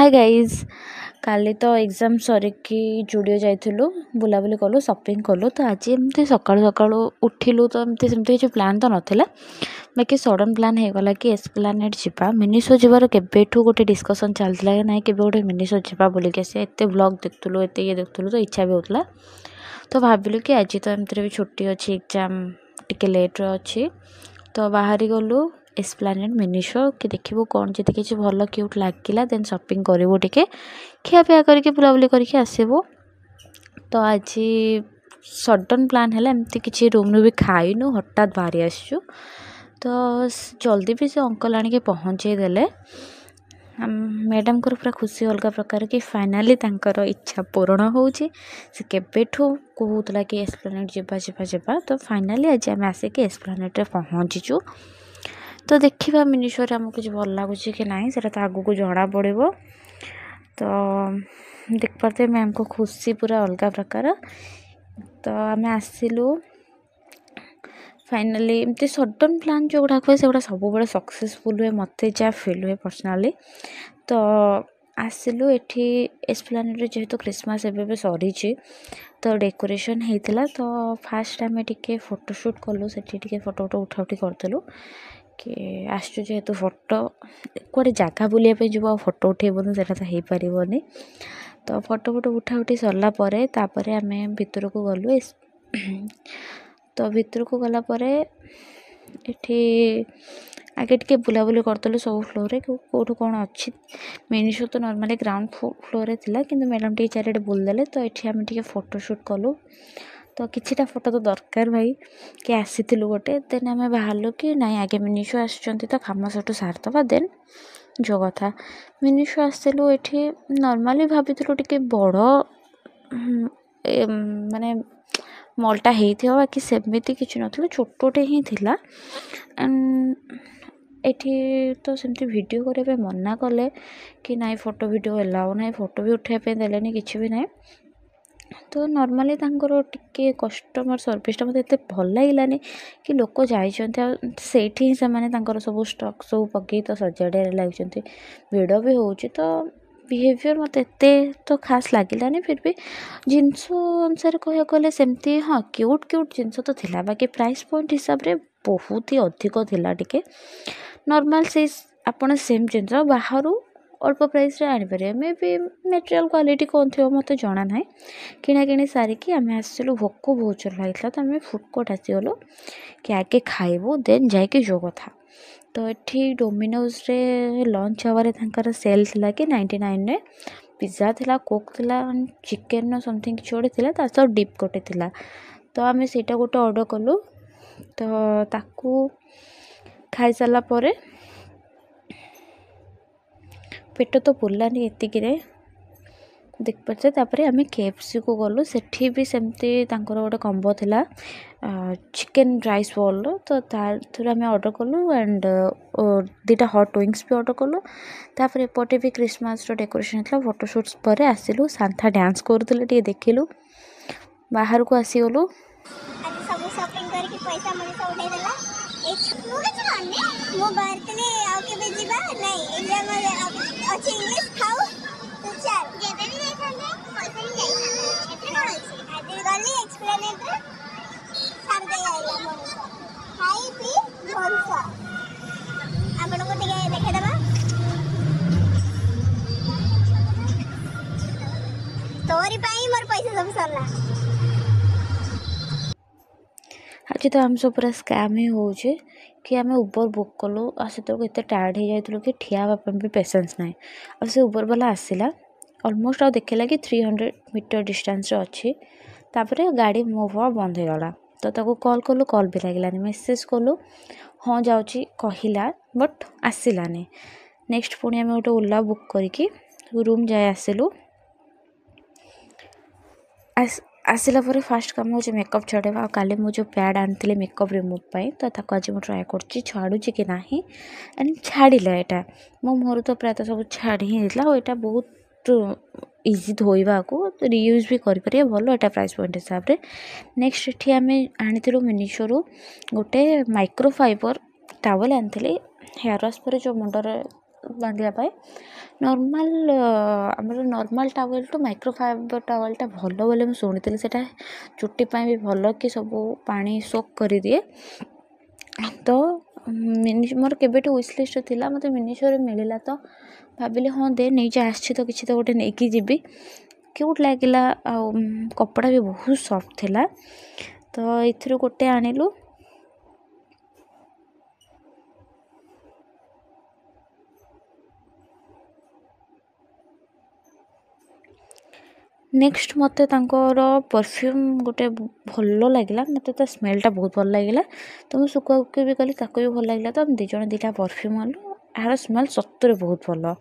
Hi guys काली तो exam सरिकी Judeo जाइलु बुलाबुली कलु shopping कलु तो आज एमती सकाळु सकाळु उठिलु तो एमती सेमती किसी प्लान तो नथिला बाकी सडन प्लान हो गला कि एस्प्लानेड जीवा मिनिसो जीवार केबेठू गोटे डिस्कशन चलता कि ना केबे गोटे मिनिसो जीवा बोलिक आसे एते व्लॉग देखुलु एते ये देखुलु तो इच्छा भी होतला तो भाविलु कि आज तो एमती भी छुट्टी अच्छी एग्जाम टिके लेट अच्छी तो बाहरी गलु एस्प्लानेड मिनिसो कि देखिबो कौन जदि किसी भल क्यूट लागिला देन शॉपिंग करिवो टिके खियापिया करके बुलाबुली करके आसीबो। तो आज सडन प्लान है एमती किसी रूम भी खाइनु हठात बाहरी आसचु तो जल्दी भी से अंकल आनिके पहुँचे देले मैडम को पूरा खुशी अलग प्रकार कि फाइनाली तांकर इच्छा पूरण होउची से केबेठू कहूतला कि एस्प्लानेड जीवा जीवा जीवा तो फाइनाली आज आम आसिक एस्प्लानेड रे पहुँचीचु। तो देखा मिनिसोर आमको कुछ भल लगुच कि ना से आगू को जना पड़ो तो देख पारे मैम को खुशी पूरा अलग प्रकार। तो आम आसिलु फाइनाली एमती सडन प्लान जो गुड़ाक हुए से गुड़ा सब बड़े सक्सेसफुल हुए मत जहाँ फिल हुए पर्सनाली। तो आसिलु एठी एस्प्लानेड जेहेतु क्रिसमस एबे सरी तो डेकोरेशन होता तो फास्ट आम टे फोटोशूट कलु से फोटो उठा उठी करदेलु कि आसचु जेहेतु फोटो कड़े जगह बुलाइए जो फोटो उठेबन से तो हो पारनी तो फोटो फोटो उठा उठी सरला तापर आम भितर को गलु तो भितर को गलापर एठी आगे टे बुलाबुली करदेलु सब फ्लोर रे कौटू कौन अच्छी मिनिसो तो नॉर्मली ग्राउंड फ्लोर रे थिला किंतु मैडम टे चारिटे बुलदेले तो ये आम टे फोटोशूट कलु तो किछिटा फोटो तो दरकार भाई कि आसीलु गोटे देन आम बाहरलु कि नाई आगे मिनिसो आसुचंती तो काम सेठू सारदबा देन जो कथा मिनिसो आसलु ये नॉर्मली भाविलु टिके बड़ माने मलटा होता बाकी सेमती किसी ना छोटे ही थिला एठी तो सेमती वीडियो करने मना कले कि नाई फोटो वीडियो एलाउ ना फोटो भी उठाइए देलेनी किसी भी ना तो नॉर्मली तांकर टिके कस्टमर सर्विसटा मत एत भल लगे कि लोक जाइए से माने तांकर सब स्टॉक सब पकई तो सजाड़े लगे भिड़ भी होची तो बिहेवियर मत एते तो खास लगिलानी फिर भी जिनस अनुसार कह गले सेमती हाँ क्यूट क्यूट जिनस तो थिला बाकी प्राइस पॉइंट हिसाब रे बहुत ही अधिक थिला टिके नॉर्मल से आपण सेम जिनस बाहर अल्प प्राइस रे आनीपर मे भी मटेरियल क्वालिटी कौन थी मत जना ना किणाकिणी सारिकी आम आसलु भोक बहुत जोर लगी तो आम फूड कोर्ट आसीगलु कि आगे खाइबू देन जाकि जो कथा तो ये डोमिनोज रे लंच आवर तांकर सेल थिला कि 99 रे पिज्जा थिला कोक थिला चिकेन नो समथिंग किसी गोटे थिला ता सब डिप गोटे थिला तो आम सेटा गोटे ऑर्डर कलु तो ताकू खाई सारा पर पेट तो पुरलानी एतिक देख पारे तापर आम KFC को गलु सेठी भी सेमती तांकर गोटे कम्बो थिला चिकेन राइस बॉल तो थ्रू आम ऑर्डर कलु एंड दुटा हॉट विंग्स भी ऑर्डर कलु तापर एपटे भी क्रिसमस डेकोरेशन था फोटोशूट्स पर आसिलु सांता डांस करूले टे देखिलु बाहर को आसीगलु आज तो आम सब पूरा स्कैम ही हो कि आम उबर बुक कलु से एत टायर्ड हो जाइलु कि ठिया भी पेसेंस ना आ से उबर वाला आसला ऑलमोस्ट आ देखला कि 300 मीटर डिस्टेंस अच्छी तापर गाड़ी मुव हवा बंद हो गला तो ताको कॉल कलु कॉल भी लगे मेसेज कलु हाँ जाऊँगी कहला बट आसलानी नेक्स्ट पुणी आम गोटे ओला बुक करके रूम जाए आसिलु आसला पर फास्ट कम हो मेकअप छड़ेवा काली मुझे पैड आनी मेकअप रिमूव पाई तो आज मुझे ट्राए कर छाड़ू कि ना एंड छाड़िला यहाँ मो मुहर तो प्रायतः सब छाड़ी ही यहाँ बहुत इजी धोवा को रियूज भी करें भल यहाँ प्राइस पॉइंट हिसाब से नेक्स्ट ये आम आनी मिनिसो गोटे माइक्रोफाइबर टावल आनी हेयर वाश पर जो मुंडर ବାନ୍ଧିବା ନର୍ମାଲ୍ ଆମର ନର୍ମାଲ୍ ଟାୱେଲ୍ଠୁ ମାଇକ୍ରୋଫାଇବର୍ ଟାୱେଲ୍ଟା ଭଲ ବୋଲି ମୁଁ ଶୁଣିଥିଲି। ସେଇଟା ଚୁଟି ପାଇଁ ବି ଭଲ କି ସବୁ ପାଣି ସୋକ୍ କରିଦିଏ। ତ ମୋର କେବେଠୁ ୱିଶ୍ ଲିଷ୍ଟ ଥିଲା, ମୋତେ ମିନିସୋରେ ମିଳିଲା ତ ଭାବିଲି ହଁ ଦେ ନେଇଯା, ଆସିଛି ତ କିଛି ତ ଗୋଟେ ନେଇକି ଯିବି। କ୍ୟୁଟ୍ ଲାଗିଲା ଆଉ କପଡ଼ା ବି ବହୁତ ସଫ୍ଟ ଥିଲା। ତ ଏଥିରୁ ଗୋଟେ ଆଣିଲୁ। ନେକ୍ସଟ ମୋତେ ତାଙ୍କର ପରଫ୍ୟୁମ୍ ଗୋଟେ ଭଲ ଲାଗିଲା, ମୋତେ ତା ସ୍ମେଲ୍ଟା ବହୁତ ଭଲ ଲାଗିଲା। ତ ମୁଁ ଶୁଖାଶୁଖି ବି କଲି, ତାକୁ ବି ଭଲ ଲାଗିଲା। ତ ଆମେ ଦୁଇ ଜଣ ଦୁଇଟା ପରଫ୍ୟୁମ୍ ଆଣିଲୁ। ଏହାର ସ୍ମେଲ୍ ସତରେ ବହୁତ ଭଲ।